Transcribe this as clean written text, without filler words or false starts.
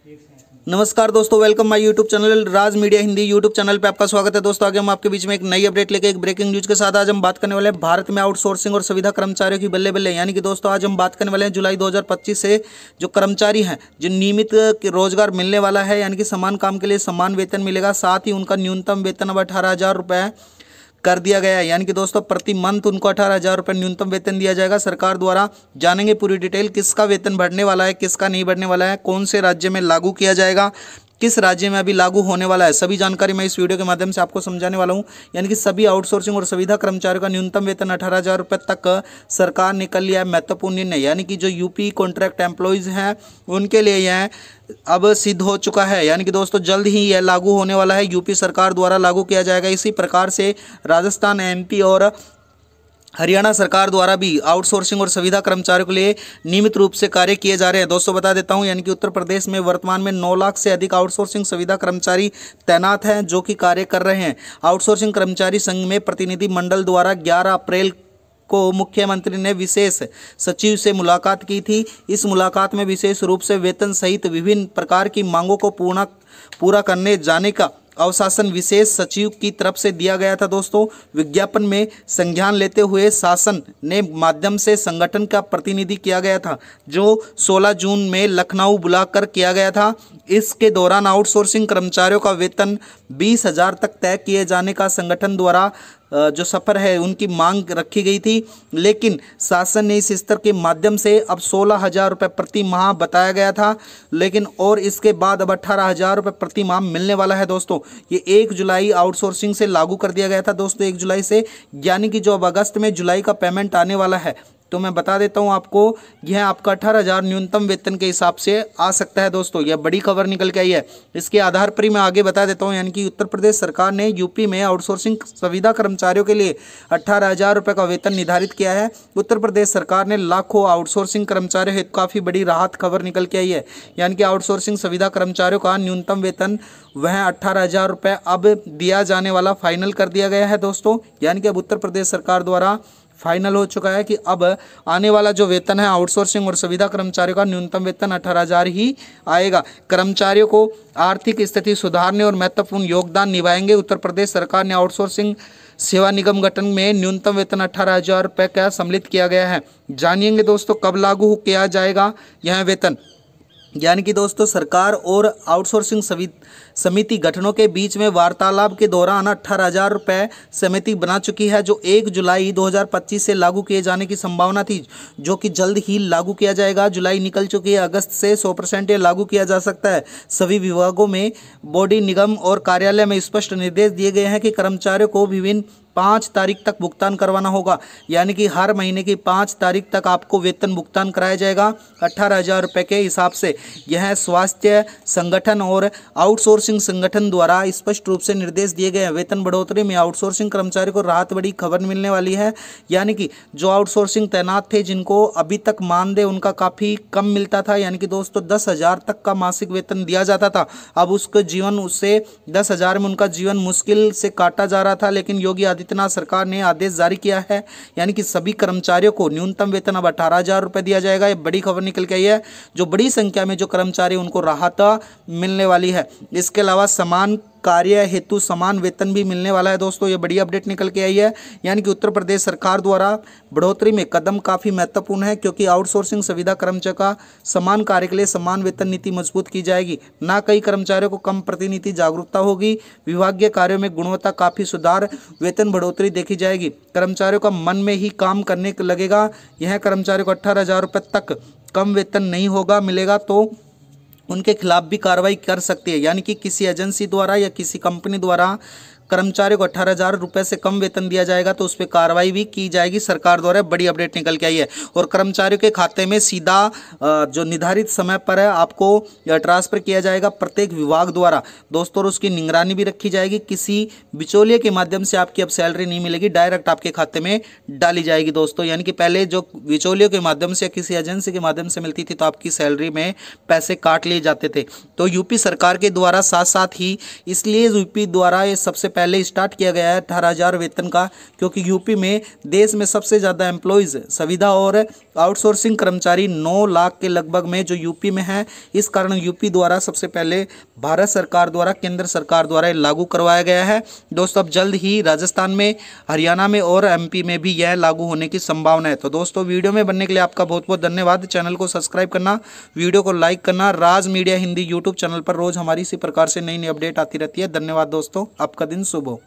नमस्कार दोस्तों, welcome my YouTube channel Raj media Hindi YouTube channel पे आपका स्वागत है। दोस्तों आगे हम आपके बीच में एक नई अपडेट लेके एक ब्रेकिंग न्यूज के साथ आज हम बात करने वाले हैं भारत में आउटसोर्सिंग और सुविधा कर्मचारियों की बल्ले बल्ले। यानी कि दोस्तों आज हम बात करने वाले हैं जुलाई 2025 से जो कर्मचारी हैं, जो नियमित रोजगार मिलने वाला है, यानी कि समान काम के लिए समान वेतन मिलेगा। साथ ही उनका न्यूनतम वेतन अब 18,000 रुपये कर दिया गया है। यानी कि दोस्तों प्रति मंथ उनको 18,000 रुपये न्यूनतम वेतन दिया जाएगा सरकार द्वारा। जानेंगे पूरी डिटेल, किसका वेतन बढ़ने वाला है, किसका नहीं बढ़ने वाला है, कौन से राज्य में लागू किया जाएगा, किस राज्य में अभी लागू होने वाला है, सभी जानकारी मैं इस वीडियो के माध्यम से आपको समझाने वाला हूं। यानी कि सभी आउटसोर्सिंग और सुविधा कर्मचारियों का न्यूनतम वेतन 18,000 रुपये तक सरकार ने कर लिया है महत्वपूर्ण निर्णय। यानी कि जो यूपी कॉन्ट्रैक्ट एम्प्लॉयज़ हैं उनके लिए यह अब सिद्ध हो चुका है। यानी कि दोस्तों जल्द ही यह लागू होने वाला है, यूपी सरकार द्वारा लागू किया जाएगा। इसी प्रकार से राजस्थान, एमपी और हरियाणा सरकार द्वारा भी आउटसोर्सिंग और सुविधा कर्मचारियों के लिए नियमित रूप से कार्य किए जा रहे हैं। दोस्तों बता देता हूं, यानी कि उत्तर प्रदेश में वर्तमान में 9 लाख से अधिक आउटसोर्सिंग सुविधा कर्मचारी तैनात हैं जो कि कार्य कर रहे हैं। आउटसोर्सिंग कर्मचारी संघ में प्रतिनिधि मंडल द्वारा 11 अप्रैल को मुख्यमंत्री ने विशेष सचिव से मुलाकात की थी। इस मुलाकात में विशेष रूप से वेतन सहित विभिन्न प्रकार की मांगों को पूरा करने जाने का अवशासन विशेष सचिव की तरफ से दिया गया था। दोस्तों विज्ञापन में संज्ञान लेते हुए शासन ने माध्यम से संगठन का प्रतिनिधि किया गया था, जो 16 जून में लखनऊ बुलाकर किया गया था। इसके दौरान आउटसोर्सिंग कर्मचारियों का वेतन 20,000 तक तय किए जाने का संगठन द्वारा जो सफर है उनकी मांग रखी गई थी, लेकिन शासन ने इस स्तर के माध्यम से अब 16,000 रुपये प्रति माह बताया गया था, लेकिन और इसके बाद अब 18,000 रुपये प्रति माह मिलने वाला है। दोस्तों ये 1 जुलाई आउटसोर्सिंग से लागू कर दिया गया था दोस्तों, 1 जुलाई से। यानी कि जो अब अगस्त में जुलाई का पेमेंट आने वाला है, तो मैं बता देता हूं आपको, यह आपका 18,000 न्यूनतम वेतन के हिसाब से आ सकता है। दोस्तों यह बड़ी खबर निकल के आई है। इसके आधार पर ही मैं आगे बता देता हूं, यानी कि उत्तर प्रदेश सरकार ने यूपी में आउटसोर्सिंग सुविधा कर्मचारियों के लिए 18,000 रुपये का वेतन निर्धारित किया है। उत्तर प्रदेश सरकार ने लाखों आउटसोर्सिंग कर्मचारियों हेतु काफ़ी बड़ी राहत खबर निकल के आई है। यानी कि आउटसोर्सिंग सुविधा कर्मचारियों का न्यूनतम वेतन वह 18,000 रुपये अब दिया जाने वाला फाइनल कर दिया गया है। दोस्तों यानी कि अब उत्तर प्रदेश सरकार द्वारा फाइनल हो चुका है कि अब आने वाला जो वेतन है आउटसोर्सिंग और सुविधा कर्मचारियों का न्यूनतम वेतन 18,000 ही आएगा। कर्मचारियों को आर्थिक स्थिति सुधारने और महत्वपूर्ण योगदान निभाएंगे। उत्तर प्रदेश सरकार ने आउटसोर्सिंग सेवा निगम गठन में न्यूनतम वेतन 18,000 रुपये का सम्मिलित किया गया है। जानिएंगे दोस्तों कब लागू किया जाएगा यह वेतन। यानी कि दोस्तों सरकार और आउटसोर्सिंग समिति गठनों के बीच में वार्तालाप के दौरान 18,000 रुपये समिति बना चुकी है, जो 1 जुलाई 2025 से लागू किए जाने की संभावना थी, जो कि जल्द ही लागू किया जाएगा। जुलाई निकल चुकी है, अगस्त से 100% ये लागू किया जा सकता है। सभी विभागों में, बॉडी, निगम और कार्यालय में स्पष्ट निर्देश दिए गए हैं कि कर्मचारियों को विभिन्न 5 तारीख तक भुगतान करवाना होगा। यानी कि हर महीने की 5 तारीख तक आपको वेतन भुगतान कराया जाएगा 18,000 रुपये के हिसाब से। यह स्वास्थ्य संगठन और आउटसोर्सिंग संगठन द्वारा स्पष्ट रूप से निर्देश दिए गए हैं। वेतन बढ़ोतरी में आउटसोर्सिंग कर्मचारी को राहत बड़ी खबर मिलने वाली है। यानी कि जो आउटसोर्सिंग तैनात थे, जिनको अभी तक मानदेय उनका काफ़ी कम मिलता था, यानी कि दोस्तों 10,000 तक का मासिक वेतन दिया जाता था, अब उसके जीवन उससे 10,000 में उनका जीवन मुश्किल से काटा जा रहा था। लेकिन योगी आदित्यनाथ सरकार ने आदेश जारी किया है, यानी कि सभी कर्मचारियों को न्यूनतम वेतन अब 18,000 रुपये दिया जाएगा। ये बड़ी खबर निकल के आई है, जो बड़ी संख्या में जो कर्मचारी उनको राहत मिलने वाली है। इसके अलावा समान कार्य हेतु समान वेतन भी मिलने वाला है। दोस्तों ये बड़ी अपडेट निकल के आई है। यानी कि उत्तर प्रदेश सरकार द्वारा बढ़ोतरी में कदम काफ़ी महत्वपूर्ण है, क्योंकि आउटसोर्सिंग सुविधा कर्मचारियों का समान कार्य के लिए समान वेतन नीति मजबूत की जाएगी। ना कई कर्मचारियों को कम प्रतिनिधि जागरूकता होगी। विभागीय कार्यों में गुणवत्ता काफ़ी सुधार, वेतन बढ़ोतरी देखी जाएगी। कर्मचारियों का मन में ही काम करने लगेगा। यह कर्मचारियों को 18,000 रुपये तक कम वेतन नहीं होगा मिलेगा तो उनके खिलाफ भी कार्रवाई कर सकती है। यानी कि किसी एजेंसी द्वारा या किसी कंपनी द्वारा कर्मचारियों को 18,000 रुपये से कम वेतन दिया जाएगा तो उस पर कार्रवाई भी की जाएगी सरकार द्वारा। बड़ी अपडेट निकल के आई है। और कर्मचारियों के खाते में सीधा जो निर्धारित समय पर है आपको ट्रांसफर किया जाएगा प्रत्येक विभाग द्वारा। दोस्तों और उसकी निगरानी भी रखी जाएगी। किसी बिचौलिए के माध्यम से आपकी अब सैलरी नहीं मिलेगी, डायरेक्ट आपके खाते में डाली जाएगी। दोस्तों यानी कि पहले जो बिचौलियों के माध्यम से या किसी एजेंसी के माध्यम से मिलती थी तो आपकी सैलरी में पैसे काट लिए जाते थे। तो यूपी सरकार के द्वारा साथ साथ ही इसलिए यूपी द्वारा ये सबसे पहले स्टार्ट किया गया है 18,000 वेतन का, क्योंकि यूपी में देश में सबसे ज़्यादा एम्प्लॉयज़, सुविधा और आउटसोर्सिंग कर्मचारी 9 लाख के लगभग में जो यूपी में है। इस कारण यूपी द्वारा सबसे पहले भारत सरकार द्वारा, केंद्र सरकार द्वारा लागू करवाया गया है। दोस्तों अब जल्द ही राजस्थान में, हरियाणा में और एमपी में भी यह लागू होने की संभावना है। तो दोस्तों वीडियो में बनने के लिए आपका बहुत बहुत धन्यवाद। चैनल को सब्सक्राइब करना, वीडियो को लाइक करना। राज मीडिया हिंदी यूट्यूब चैनल पर रोज हमारी इसी प्रकार से नई नई अपडेट आती रहती है। धन्यवाद दोस्तों, आपका दिन शुभ हो।